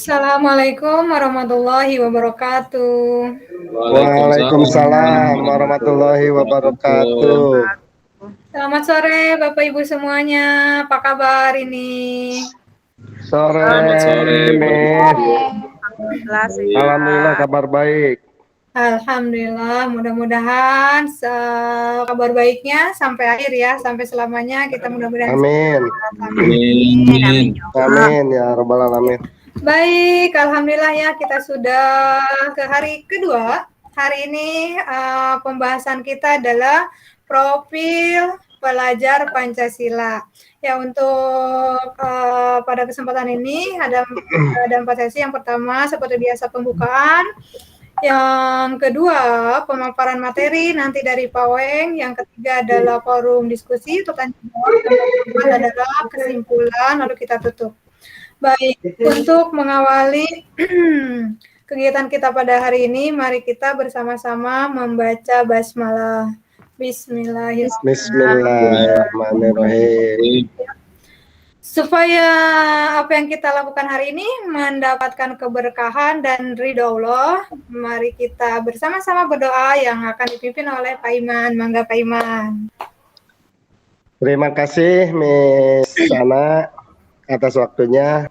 Assalamualaikum warahmatullahi wabarakatuh. Waalaikumsalam warahmatullahi wabarakatuh. Selamat sore Bapak Ibu semuanya. Apa kabar ini? Sore, Miss. Alhamdulillah kabar baik. Alhamdulillah, mudah-mudahan kabar baiknya sampai akhir ya, sampai selamanya kita mudah-mudahan. Amin. Amin. Amin ya rabbal alamin. Baik, alhamdulillah ya kita sudah ke hari kedua. Hari ini pembahasan kita adalah profil pelajar Pancasila. Ya, untuk pada kesempatan ini ada 4 sesi. Yang pertama seperti biasa pembukaan. Yang kedua, pemaparan materi nanti dari Pak Weng. Yang ketiga adalah forum diskusi, pertanyaan jawab. Yang keempat adalah kesimpulan, lalu kita tutup. Baik, untuk mengawali kegiatan kita pada hari ini, mari kita bersama-sama membaca basmalah. Bismillahirrahmanirrahim. Supaya apa yang kita lakukan hari ini mendapatkan keberkahan dan ridho Allah, mari kita bersama-sama berdoa yang akan dipimpin oleh Pak Iman. Mangga Pak Iman. Terima kasih Miss Sana atas waktunya.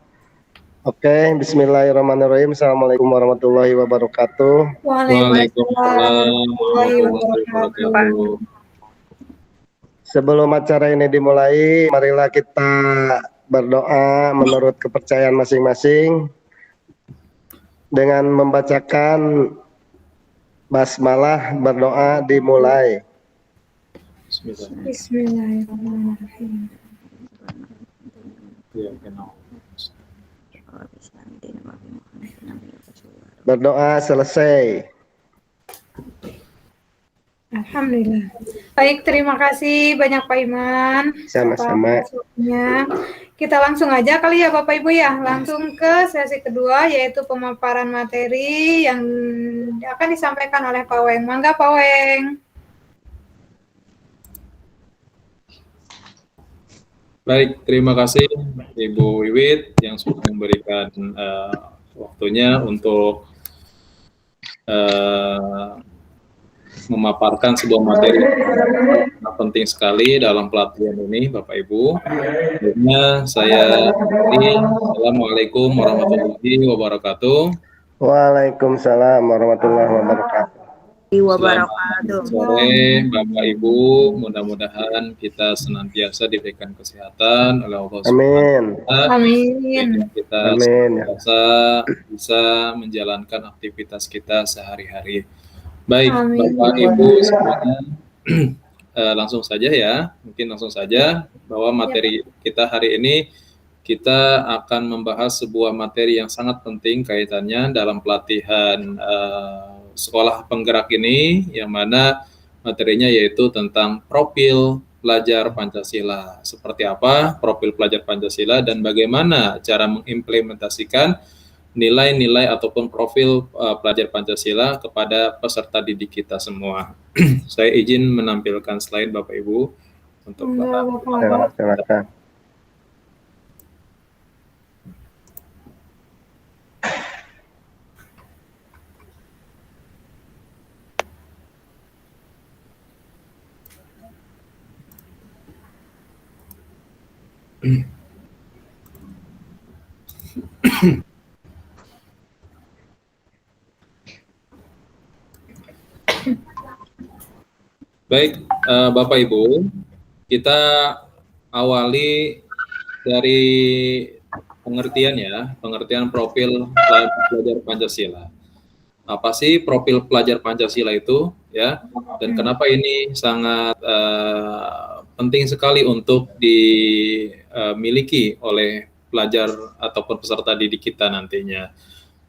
Oke, bismillahirrahmanirrahim. Assalamualaikum warahmatullahi wabarakatuh. Waalaikumsalam warahmatullahi wabarakatuh. Sebelum acara ini dimulai, marilah kita berdoa menurut kepercayaan masing-masing dengan membacakan basmalah. Berdoa dimulai. Bismillahirrahmanirrahim. Berdoa selesai. Alhamdulillah. Baik, terima kasih banyak Pak Iman. Sama-sama. Kita langsung aja kali ya Bapak Ibu ya, langsung ke sesi kedua yaitu pemaparan materi yang akan disampaikan oleh Pak Weng. Mangga Pak Weng. Baik, terima kasih Ibu Wiwit yang sudah memberikan waktunya untuk memaparkan sebuah materi yang penting sekali dalam pelatihan ini, Bapak Ibu. Sebelumnya saya Assalamualaikum warahmatullahi wabarakatuh. Waalaikumsalam warahmatullahi wabarakatuh. Selamat sore Bapak Ibu, mudah-mudahan kita senantiasa diberikan kesehatan oleh Allah Subhanahu wa Ta'ala. Amin. Kita senantiasa bisa menjalankan aktivitas kita sehari-hari. Baik, Bapak Ibu semuanya, langsung saja ya, mungkin langsung saja bahwa materi kita hari ini kita akan membahas sebuah materi yang sangat penting kaitannya dalam pelatihan sekolah penggerak ini, yang mana materinya yaitu tentang profil pelajar Pancasila. Seperti apa profil pelajar Pancasila dan bagaimana cara mengimplementasikan nilai-nilai ataupun profil pelajar Pancasila kepada peserta didik kita semua. Saya izin menampilkan slide Bapak Ibu untuk silakan. Baik, Bapak Ibu, kita awali dari pengertian profil pelajar Pancasila. Apa sih profil pelajar Pancasila itu, ya? Dan kenapa ini sangat penting sekali untuk dimiliki oleh pelajar ataupun peserta didik kita nantinya.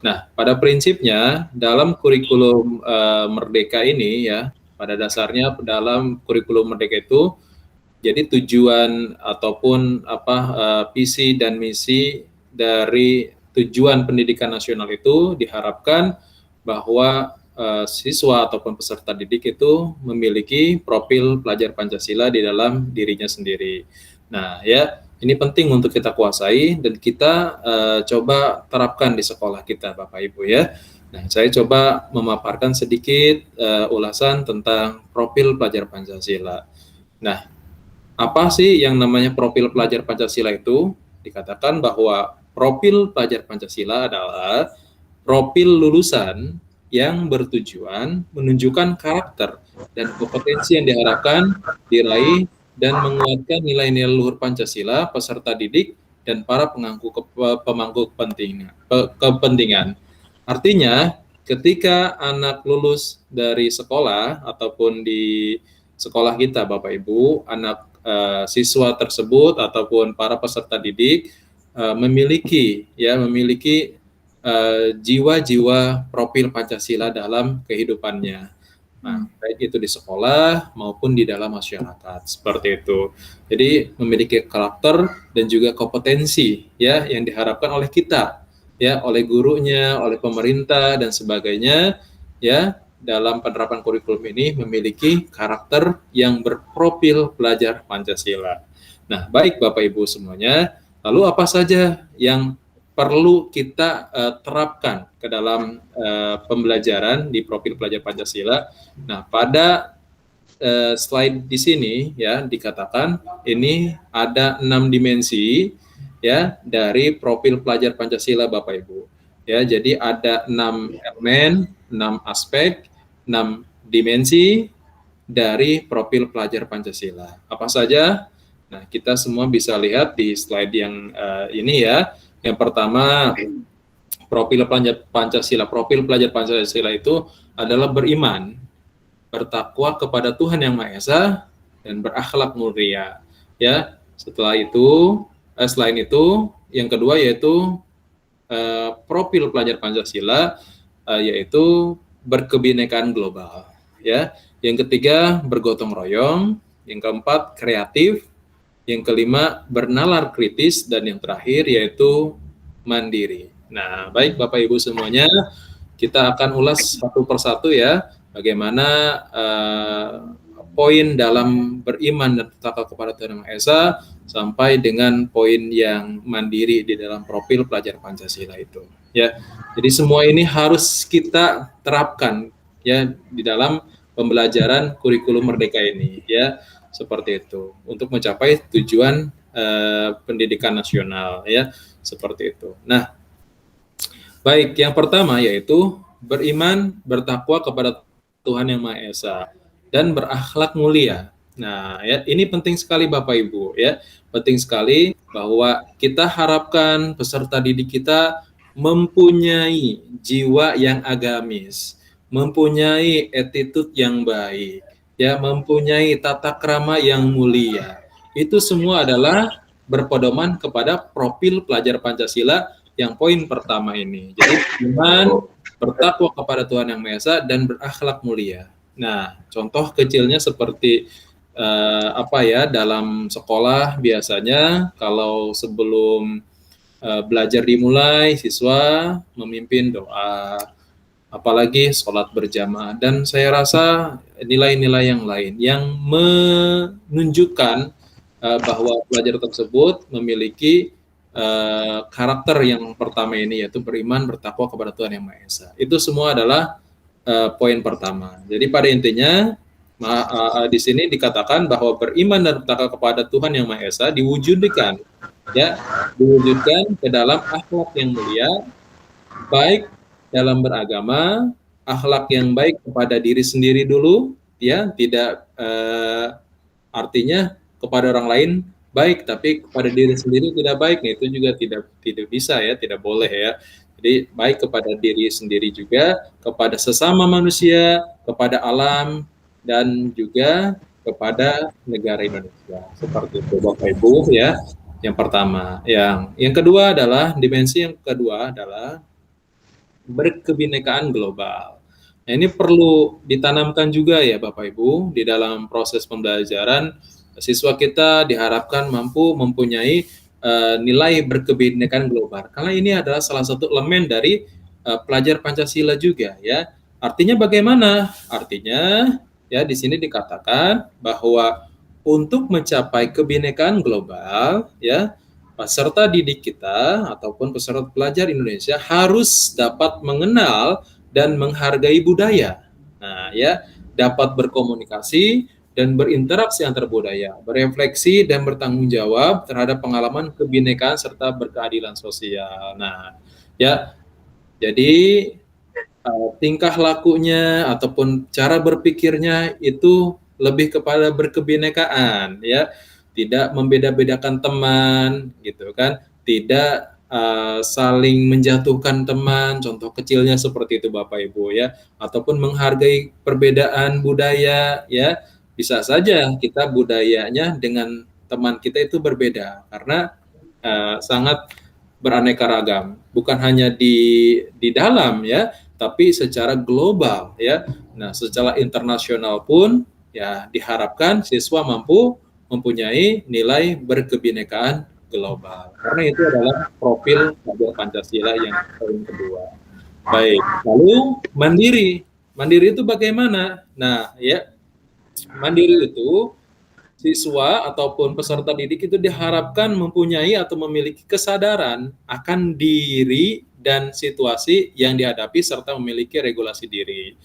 Nah, pada prinsipnya dalam kurikulum Merdeka ini ya, pada dasarnya dalam kurikulum Merdeka itu, jadi tujuan ataupun visi dan misi dari tujuan pendidikan nasional itu diharapkan bahwa siswa ataupun peserta didik itu memiliki profil pelajar Pancasila di dalam dirinya sendiri. Nah, ya Ini penting untuk kita kuasai dan kita coba terapkan di sekolah kita, Bapak Ibu ya. Nah, saya coba memaparkan sedikit ulasan tentang profil pelajar Pancasila. Nah, apa sih yang namanya profil pelajar Pancasila itu? Dikatakan bahwa profil pelajar Pancasila adalah profil lulusan yang bertujuan menunjukkan karakter dan kompetensi yang diharapkan diraih dan menguatkan nilai-nilai luhur Pancasila, peserta didik, dan para pemangku kepentingan. Artinya, ketika anak lulus dari sekolah ataupun di sekolah kita, Bapak Ibu, anak siswa tersebut ataupun para peserta didik memiliki jiwa-jiwa profil Pancasila dalam kehidupannya. Nah, baik itu di sekolah maupun di dalam masyarakat, seperti itu. Jadi memiliki karakter dan juga kompetensi ya yang diharapkan oleh kita, ya, oleh gurunya, oleh pemerintah dan sebagainya, ya, dalam penerapan kurikulum ini memiliki karakter yang berprofil pelajar Pancasila. Nah, baik Bapak Ibu semuanya, lalu apa saja yang perlu kita terapkan ke dalam pembelajaran di profil pelajar Pancasila. Nah, pada slide di sini ya dikatakan ini ada 6 dimensi ya dari profil pelajar Pancasila, Bapak Ibu. Ya, jadi ada 6 elemen, 6 aspek, 6 dimensi dari profil pelajar Pancasila. Apa saja? Nah, kita semua bisa lihat di slide yang ini ya. Yang pertama, profil pelajar Pancasila. Profil pelajar Pancasila itu adalah beriman, bertakwa kepada Tuhan Yang Maha Esa, dan berakhlak mulia. Ya, setelah itu, selain itu, yang kedua yaitu profil pelajar Pancasila, yaitu berkebinekaan global. Ya, yang ketiga bergotong royong, yang keempat kreatif. Yang kelima, bernalar kritis, dan yang terakhir yaitu mandiri. Nah, baik Bapak Ibu semuanya, kita akan ulas satu persatu ya, bagaimana poin dalam beriman dan bertakwa kepada Tuhan Yang Maha Esa, sampai dengan poin yang mandiri di dalam profil pelajar Pancasila itu. Ya, jadi semua ini harus kita terapkan ya di dalam pembelajaran kurikulum Merdeka ini ya. Seperti itu untuk mencapai tujuan pendidikan nasional ya, seperti itu. Nah, baik, yang pertama yaitu beriman, bertakwa kepada Tuhan Yang Maha Esa dan berakhlak mulia. Nah, ya, ini penting sekali Bapak Ibu ya. Penting sekali bahwa kita harapkan peserta didik kita mempunyai jiwa yang agamis, mempunyai attitude yang baik, ya, mempunyai tata krama yang mulia. Itu semua adalah berpedoman kepada profil pelajar Pancasila yang poin pertama ini. Jadi iman, bertakwa kepada Tuhan Yang Maha Esa, dan berakhlak mulia. Nah, contoh kecilnya seperti dalam sekolah biasanya kalau sebelum belajar dimulai, siswa memimpin doa, apalagi sholat berjamaah, dan saya rasa nilai-nilai yang lain yang menunjukkan bahwa pelajar tersebut memiliki karakter yang pertama ini, yaitu beriman, bertakwa kepada Tuhan Yang Maha Esa. Itu semua adalah poin pertama. Jadi pada intinya di sini dikatakan bahwa beriman dan bertakwa kepada Tuhan Yang Maha Esa diwujudkan ke dalam akhlak yang mulia, baik dalam beragama, akhlak yang baik kepada diri sendiri dulu, ya, tidak artinya kepada orang lain baik, tapi kepada diri sendiri tidak baik. Nah, itu juga tidak bisa ya, tidak boleh ya. Jadi baik kepada diri sendiri juga, kepada sesama manusia, kepada alam, dan juga kepada negara Indonesia. Seperti itu Bapak Ibu ya. Yang pertama, yang kedua adalah dimensi yang kedua adalah berkebinekaan global. Nah, ini perlu ditanamkan juga ya Bapak Ibu di dalam proses pembelajaran. Siswa kita diharapkan mampu mempunyai nilai berkebinekaan global. Karena ini adalah salah satu elemen dari pelajar Pancasila juga ya. Artinya bagaimana? Artinya ya di sini dikatakan bahwa untuk mencapai kebinekaan global ya, peserta didik kita ataupun peserta pelajar Indonesia harus dapat mengenal dan menghargai budaya. Nah, ya, dapat berkomunikasi dan berinteraksi antar budaya, berefleksi dan bertanggung jawab terhadap pengalaman kebinekaan serta berkeadilan sosial. Nah, ya, jadi tingkah lakunya ataupun cara berpikirnya itu lebih kepada berkebinekaan, ya, tidak membeda-bedakan teman, gitu kan, tidak saling menjatuhkan teman, contoh kecilnya seperti itu Bapak Ibu, ya, ataupun menghargai perbedaan budaya, ya, bisa saja kita budayanya dengan teman kita itu berbeda karena sangat beraneka ragam, bukan hanya di dalam, ya, tapi secara global, ya. Nah, secara internasional pun ya diharapkan siswa mampu mempunyai nilai berkebinekaan global. Karena itu adalah profil pelajar Pancasila yang paling kedua. Baik, lalu mandiri. Mandiri itu bagaimana? Nah, ya, mandiri itu siswa ataupun peserta didik itu diharapkan mempunyai atau memiliki kesadaran akan diri dan situasi yang dihadapi serta memiliki regulasi diri.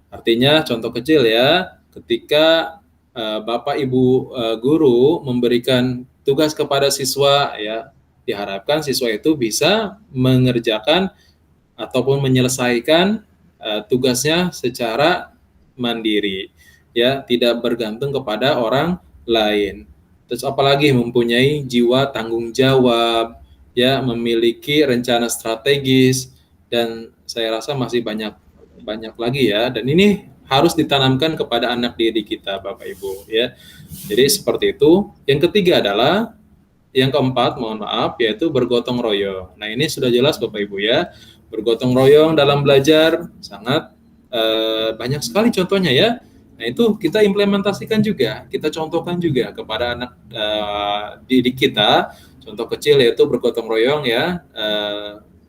Artinya contoh kecil ya, ketika Bapak Ibu guru memberikan tugas kepada siswa ya, diharapkan siswa itu bisa mengerjakan ataupun menyelesaikan tugasnya secara mandiri, ya, tidak bergantung kepada orang lain. Terus apalagi mempunyai jiwa tanggung jawab, ya, memiliki rencana strategis, dan saya rasa masih banyak lagi ya. Dan ini harus ditanamkan kepada anak didik kita, Bapak Ibu, ya. Jadi seperti itu. Yang ketiga adalah, yang keempat, mohon maaf, yaitu bergotong royong. Nah, ini sudah jelas Bapak Ibu ya. Bergotong royong dalam belajar sangat banyak sekali contohnya ya. Nah, itu kita implementasikan juga, kita contohkan juga kepada anak didik kita. Contoh kecil yaitu bergotong royong ya,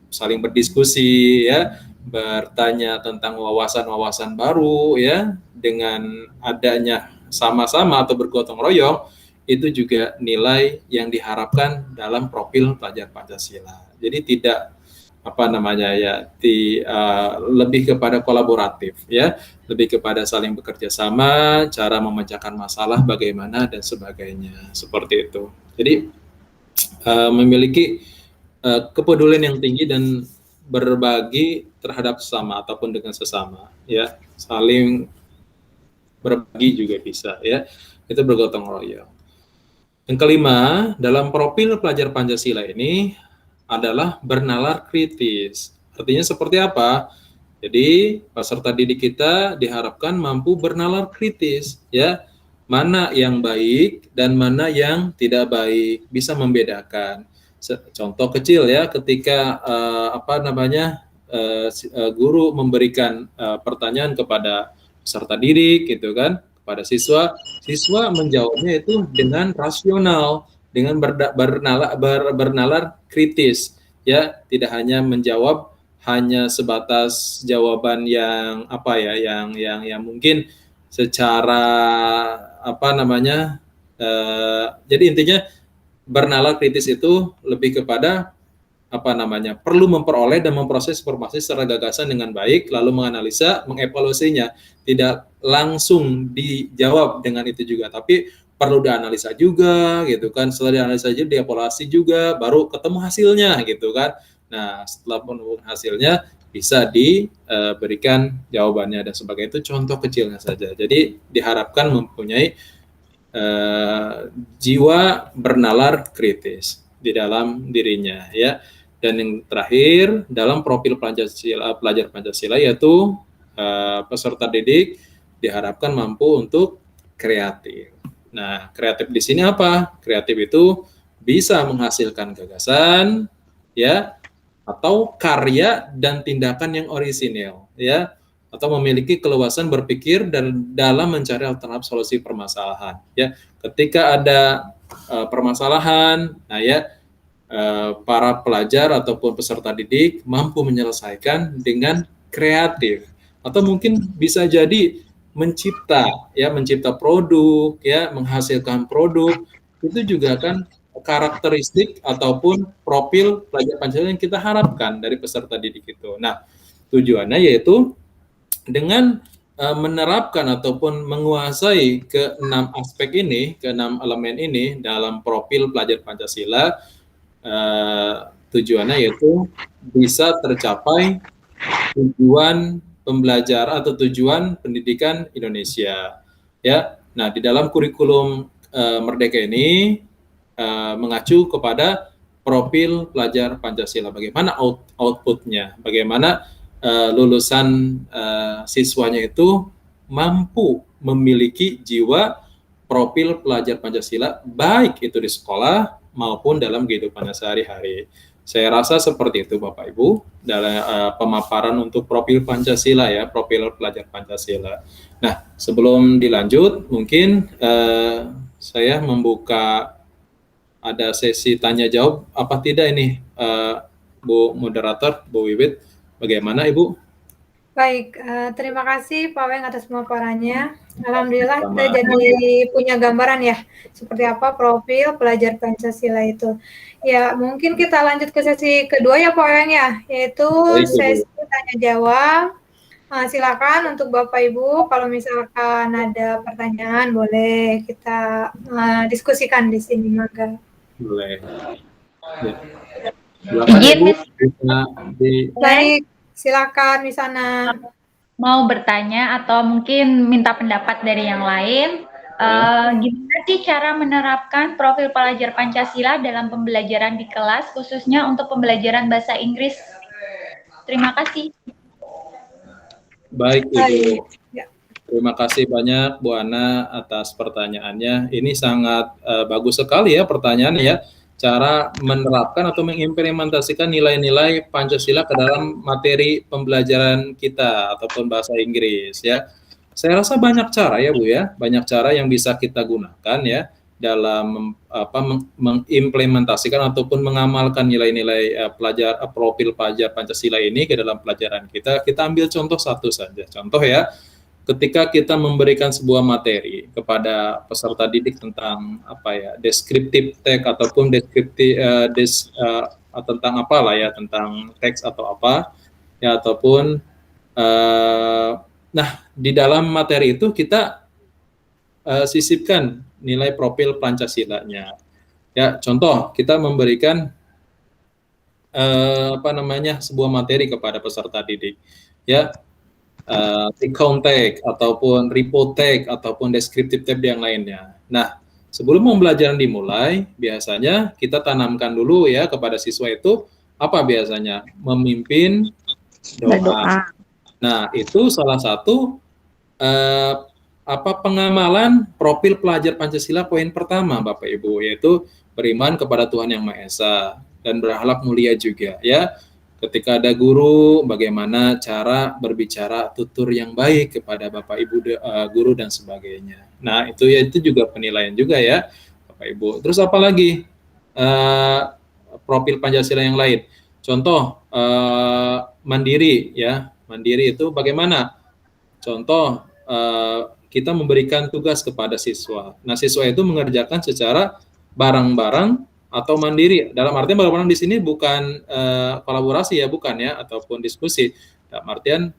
saling berdiskusi ya, bertanya tentang wawasan-wawasan baru ya, dengan adanya sama-sama atau bergotong royong, itu juga nilai yang diharapkan dalam profil pelajar Pancasila. Jadi tidak lebih kepada kolaboratif ya, lebih kepada saling bekerja sama, cara memecahkan masalah bagaimana dan sebagainya, seperti itu. Jadi memiliki kepedulian yang tinggi dan berbagi terhadap sesama ataupun dengan sesama ya, saling berbagi juga bisa ya, itu bergotong royong. Yang kelima, dalam profil pelajar Pancasila ini adalah bernalar kritis. Artinya seperti apa? Jadi peserta didik kita diharapkan mampu bernalar kritis, ya, mana yang baik dan mana yang tidak baik, bisa membedakan. Contoh kecil ya, ketika guru memberikan pertanyaan kepada peserta didik, gitu kan, kepada siswa menjawabnya itu dengan rasional, dengan bernalar kritis, ya, tidak hanya menjawab hanya sebatas jawaban yang yang mungkin secara jadi intinya bernalar kritis itu lebih kepada perlu memperoleh dan memproses informasi secara gagasan dengan baik, lalu menganalisa, mengevaluasinya, tidak langsung dijawab dengan itu juga, tapi perlu dianalisa juga, gitu kan. Setelah dianalisa juga, dievaluasi juga, baru ketemu hasilnya, gitu kan. Nah, setelah menemukan hasilnya, bisa diberikan jawabannya dan sebagainya. Itu contoh kecilnya saja. Jadi diharapkan mempunyai jiwa bernalar kritis di dalam dirinya, ya. Dan yang terakhir, dalam profil pelajar Pancasila yaitu peserta didik diharapkan mampu untuk kreatif. Nah, kreatif di sini apa? Kreatif itu bisa menghasilkan gagasan, ya, atau karya dan tindakan yang orisinil, ya, atau memiliki keluasan berpikir dan dalam mencari alternatif solusi permasalahan, ya. Ketika ada permasalahan, nah ya, para pelajar ataupun peserta didik mampu menyelesaikan dengan kreatif, atau mungkin bisa jadi mencipta produk, ya, menghasilkan produk, itu juga kan karakteristik ataupun profil pelajar Pancasila yang kita harapkan dari peserta didik itu. Nah, tujuannya yaitu dengan menerapkan ataupun menguasai ke-6 aspek ini, ke-6 elemen ini dalam profil pelajar Pancasila, tujuannya yaitu bisa tercapai tujuan pembelajaran atau tujuan pendidikan Indonesia. Ya, nah di dalam kurikulum Merdeka ini mengacu kepada profil pelajar Pancasila. Bagaimana outputnya? Bagaimana lulusan siswanya itu mampu memiliki jiwa profil pelajar Pancasila, baik itu di sekolah maupun dalam kehidupannya sehari-hari. Saya rasa seperti itu Bapak Ibu dalam pemaparan untuk profil Pancasila ya, profil pelajar Pancasila. Nah, sebelum dilanjut, mungkin saya membuka ada sesi tanya jawab apa tidak ini Bu Moderator, Bu Wiwit. Bagaimana Ibu? Baik, terima kasih Pak Weng atas pemaparannya. Alhamdulillah kita jadi punya gambaran ya, seperti apa profil pelajar Pancasila itu. Ya, mungkin kita lanjut ke sesi kedua ya Pak Weng ya, yaitu sesi tanya jawab. Silakan untuk Bapak Ibu, kalau misalkan ada pertanyaan boleh kita diskusikan di sini, maka. Boleh. Ya. Baik. Silakan di sana. Mau bertanya atau mungkin minta pendapat dari yang lain, gimana sih cara menerapkan profil pelajar Pancasila dalam pembelajaran di kelas, khususnya untuk pembelajaran bahasa Inggris? Terima kasih. Baik Ibu, terima kasih banyak Bu Ana atas pertanyaannya. Ini sangat bagus sekali ya pertanyaannya ya. Cara menerapkan atau mengimplementasikan nilai-nilai Pancasila ke dalam materi pembelajaran kita ataupun bahasa Inggris ya. Saya rasa banyak cara ya Bu ya, banyak cara yang bisa kita gunakan ya dalam mengimplementasikan ataupun mengamalkan nilai-nilai profil pelajar Pancasila ini ke dalam pelajaran kita. Kita ambil contoh satu saja. Contoh ya, ketika kita memberikan sebuah materi kepada peserta didik tentang deskriptif teks ataupun tentang apalah ya, tentang teks atau apa ya, ataupun di dalam materi itu kita sisipkan nilai profil Pancasilanya ya. Contoh, kita memberikan sebuah materi kepada peserta didik ya, take home tag ataupun report tag ataupun descriptive tag yang lainnya. Nah, sebelum pembelajaran dimulai, biasanya kita tanamkan dulu ya kepada siswa itu apa biasanya? Memimpin doa. Nah, itu salah satu pengamalan profil pelajar Pancasila poin pertama Bapak Ibu, yaitu beriman kepada Tuhan Yang Maha Esa dan berakhlak mulia juga ya. Ketika ada guru, bagaimana cara berbicara tutur yang baik kepada Bapak Ibu guru dan sebagainya. Nah, itu juga penilaian juga ya, Bapak Ibu. Terus apa lagi? Profil Pancasila yang lain. Contoh, mandiri ya. Mandiri itu bagaimana? Contoh, kita memberikan tugas kepada siswa. Nah, siswa itu mengerjakan secara bareng-bareng atau mandiri. Dalam artian bareng-bareng di sini bukan kolaborasi ya, bukan ya, ataupun diskusi. Dalam artian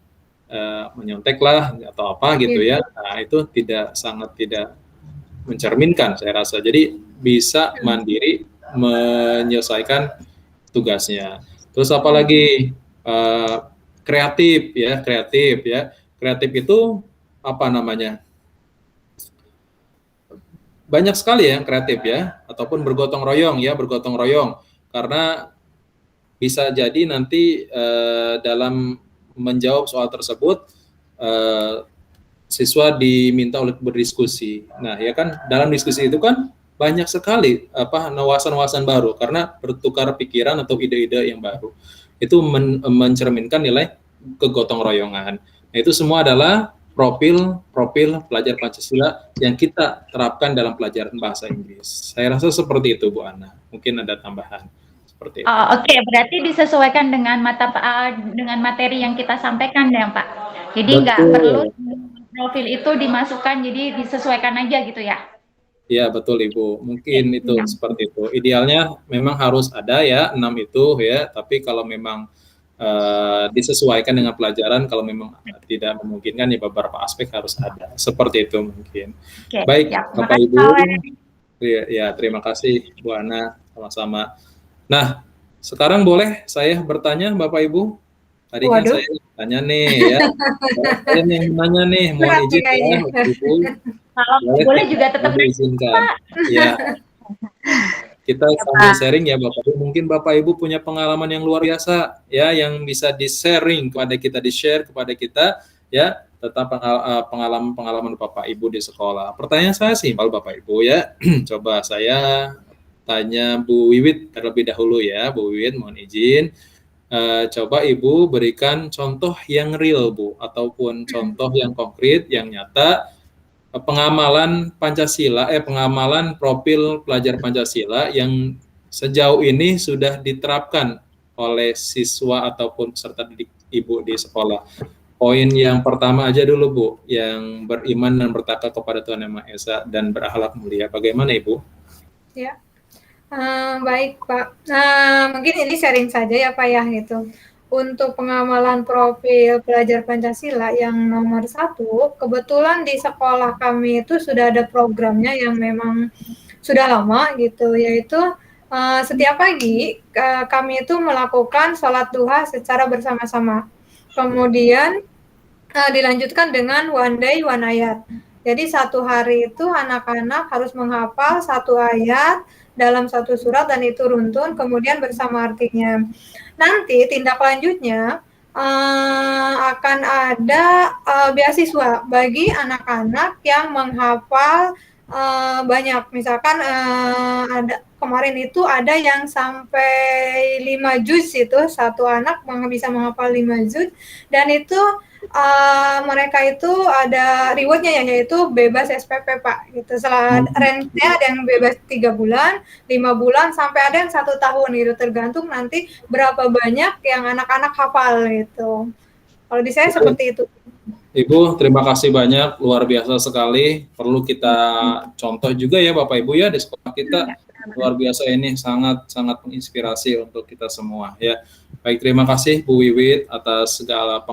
menyontek lah atau apa gitu ya. Nah, itu sangat tidak mencerminkan saya rasa. Jadi bisa mandiri menyelesaikan tugasnya. Terus apa lagi? Kreatif ya. Kreatif itu apa namanya? Banyak sekali yang kreatif ya, ataupun bergotong royong karena bisa jadi nanti dalam menjawab soal tersebut siswa diminta untuk berdiskusi. Nah, ya kan dalam diskusi itu kan banyak sekali wawasan-wawasan baru karena bertukar pikiran atau ide-ide yang baru. Itu mencerminkan nilai kegotong royongan. Nah, itu semua adalah profil pelajar Pancasila yang kita terapkan dalam pelajaran bahasa Inggris. Saya rasa seperti itu, Bu Ana. Mungkin ada tambahan seperti itu. Oke, berarti disesuaikan dengan materi yang kita sampaikan ya, Pak. Jadi nggak perlu profil itu dimasukkan, jadi disesuaikan aja gitu ya. Ya, betul Ibu. Mungkin itu seperti itu. Idealnya memang harus ada ya 6 itu ya, tapi kalau memang disesuaikan dengan pelajaran, kalau memang tidak memungkinkan ya beberapa aspek harus ada. Seperti itu mungkin. Baik, Bapak Ibu. Ya, terima kasih Bu Ana, sama-sama. Nah, sekarang boleh saya bertanya Bapak Ibu? Tadi kan saya tanya nih ya. Saya yang nanya nih, mohon izin ya Bapak Ibu. Kalau boleh juga tetap diizinkan. Ya. Kita sambil sharing ya Bapak Ibu. Mungkin Bapak Ibu punya pengalaman yang luar biasa ya, yang bisa di-sharing kepada kita, di-share kepada kita ya, tentang pengalaman Bapak Ibu di sekolah. Pertanyaan saya simpel Bapak Ibu ya. Coba saya tanya Bu Wiwit terlebih dahulu ya. Bu Wiwit, mohon izin. Coba Ibu berikan contoh yang real Bu, ataupun contoh yang konkret, yang nyata, pengamalan Pancasila, pengamalan profil pelajar Pancasila yang sejauh ini sudah diterapkan oleh siswa ataupun peserta didik Ibu di sekolah. Poin yang pertama aja dulu Bu, yang beriman dan bertakwa kepada Tuhan Yang Maha Esa dan berakhlak mulia. Bagaimana Ibu? Ya, baik Pak. Mungkin ini sharing saja ya Pak ya gitu. Untuk pengamalan profil pelajar Pancasila yang nomor 1, kebetulan di sekolah kami itu sudah ada programnya yang memang sudah lama gitu, yaitu setiap pagi kami itu melakukan sholat duha secara bersama-sama. Kemudian dilanjutkan dengan one day one ayat. Jadi satu hari itu anak-anak harus menghafal satu ayat dalam satu surat dan itu runtun, kemudian bersama artinya. Nanti tindak lanjutnya akan ada beasiswa bagi anak-anak yang menghafal banyak. Misalkan ada kemarin itu ada yang sampai 5 juz itu, satu anak bisa menghafal 5 juz, dan itu mereka itu ada rewardnya ya, yaitu bebas SPP Pak gitu. Rentnya ada yang bebas 3 bulan, 5 bulan, sampai ada yang 1 tahun gitu, tergantung nanti berapa banyak yang anak-anak hafal gitu. Kalau di saya seperti itu. Ibu, terima kasih banyak, luar biasa sekali. Perlu kita contoh juga ya Bapak Ibu ya, di sekolah kita. Luar biasa, ini sangat menginspirasi untuk kita semua ya. Baik, terima kasih Bu Wiwit atas segala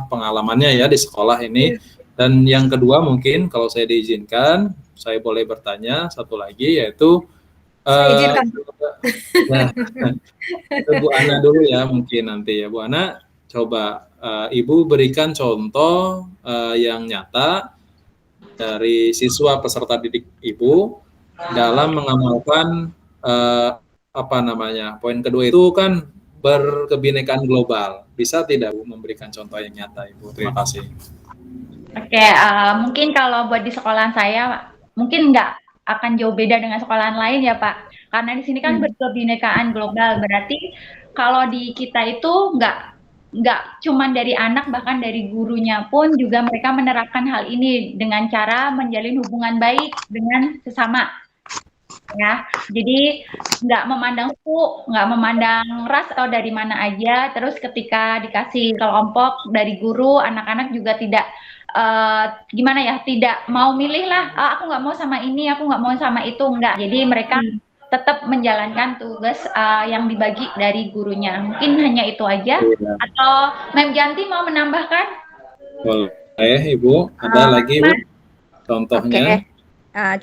pengalamannya ya di sekolah ini. Dan yang kedua mungkin kalau saya diizinkan, saya boleh bertanya satu lagi, yaitu Bu Ana dulu ya mungkin nanti ya. Bu Ana, coba Ibu berikan contoh yang nyata dari siswa peserta didik Ibu dalam mengamalkan poin kedua itu kan berkebinekaan global. Bisa tidak Bu memberikan contoh yang nyata Ibu? Terima kasih. Oke, mungkin kalau buat di sekolahan saya mungkin nggak akan jauh beda dengan sekolahan lain ya Pak. Karena di sini kan berkebinekaan global, berarti kalau di kita itu nggak cuman dari anak, bahkan dari gurunya pun juga mereka menerapkan hal ini dengan cara menjalin hubungan baik dengan sesama. Ya, jadi nggak memandang suku, nggak memandang ras atau dari mana aja. Terus ketika dikasih kelompok dari guru, anak-anak juga tidak tidak mau milih lah. Aku nggak mau sama ini, aku nggak mau sama itu, nggak. Jadi mereka tetap menjalankan tugas yang dibagi dari gurunya. Mungkin hanya itu aja. Atau Mem Janti mau menambahkan? Boleh Ibu, ada lagi Bu contohnya?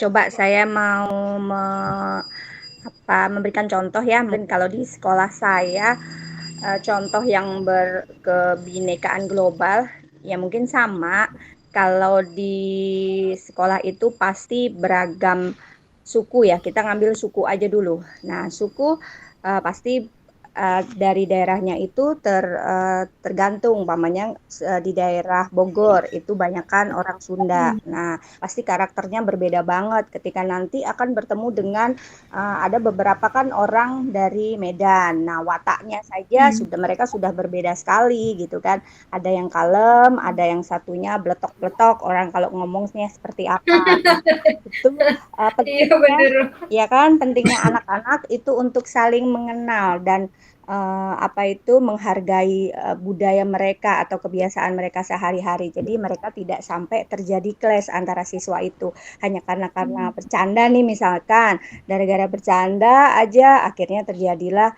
Coba saya mau memberikan contoh ya. Mungkin kalau di sekolah saya contoh yang berkebinekaan global ya mungkin sama. Kalau di sekolah itu pasti beragam suku ya. Kita ngambil suku aja dulu. Nah, suku pasti dari daerahnya itu tergantung, umpamanya di daerah Bogor itu banyakkan orang Sunda. Nah, pasti karakternya berbeda banget ketika nanti akan bertemu dengan ada beberapa kan orang dari Medan. Nah, wataknya saja mereka sudah berbeda sekali gitu kan. Ada yang kalem, ada yang satunya bletok-bletok, orang kalau ngomongnya seperti apa. Nah, itu pentingnya, ya kan, pentingnya anak-anak itu untuk saling mengenal dan menghargai budaya mereka atau kebiasaan mereka sehari-hari. Jadi mereka tidak sampai terjadi clash antara siswa itu hanya karena bercanda nih, misalkan gara-gara bercanda aja akhirnya terjadilah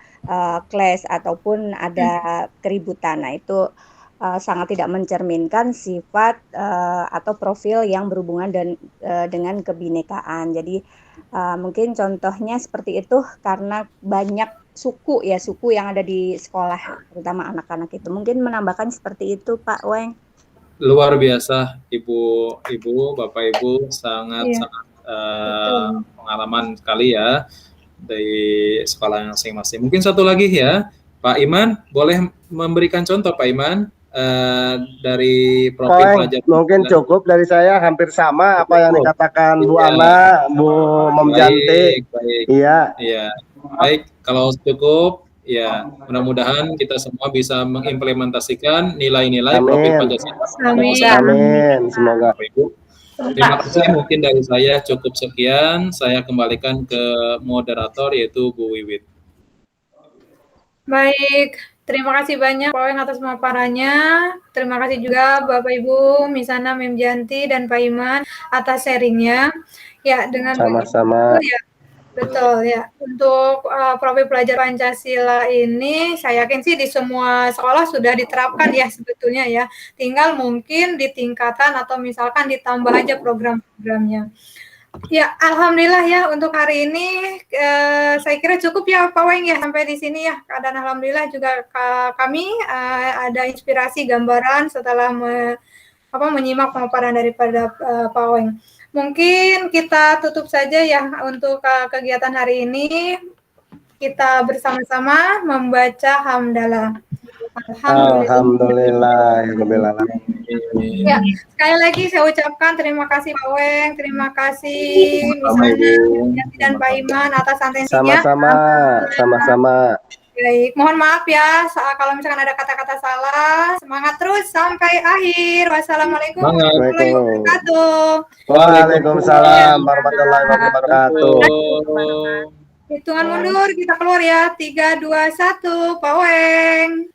clash ataupun ada keributan. Nah, itu sangat tidak mencerminkan sifat atau profil yang berhubungan dengan kebinekaan. Jadi mungkin contohnya seperti itu karena banyak suku yang ada di sekolah, terutama anak-anak itu. Mungkin menambahkan seperti itu, Pak Weng. Luar biasa, Ibu, Bapak Ibu, sangat pengalaman sekali ya dari sekolah masing-masing. Mungkin satu lagi ya, Pak Iman, boleh memberikan contoh Pak Iman dari profil pelajar. Mungkin cukup dari saya, hampir sama apa yang dikatakan Bu Ana, Bu Momjanti. Baik. Iya. Baik, kalau cukup, ya mudah-mudahan kita semua bisa mengimplementasikan nilai-nilai profil Pancasila. Amin. Semoga. Ibu. Terima kasih, mungkin dari saya cukup sekian. Saya kembalikan ke moderator yaitu Bu Wiwit. Baik, terima kasih banyak Pak Weng atas pemaparannya. Terima kasih juga Bapak Ibu Misana, Memjanti, dan Pak Iman atas sharingnya. Ya, dengan sama-sama. Ya, betul ya. Untuk profil pelajar Pancasila ini, saya yakin sih di semua sekolah sudah diterapkan ya sebetulnya ya. Tinggal mungkin di tingkatan atau misalkan ditambah aja program-programnya. Ya, alhamdulillah ya untuk hari ini saya kira cukup ya Pak Weng ya sampai di sini ya. Dan alhamdulillah juga kami ada inspirasi gambaran setelah menyimak pemaparan daripada Pak Weng. Mungkin kita tutup saja ya untuk kegiatan hari ini. Kita bersama-sama membaca hamdalah. Alhamdulillah. Ya, sekali lagi saya ucapkan terima kasih Pak Weng, terima kasih Misana dan Pak Iman atas atensinya. Sama-sama. Baik, mohon maaf ya kalau misalkan ada kata-kata salah. Semangat terus sampai akhir. Wassalamualaikum warahmatullahi wabarakatuh. Waalaikumsalam warahmatullahi wabarakatuh. Hitungan mundur, kita keluar ya. 3, 2, 1, Pak Weng.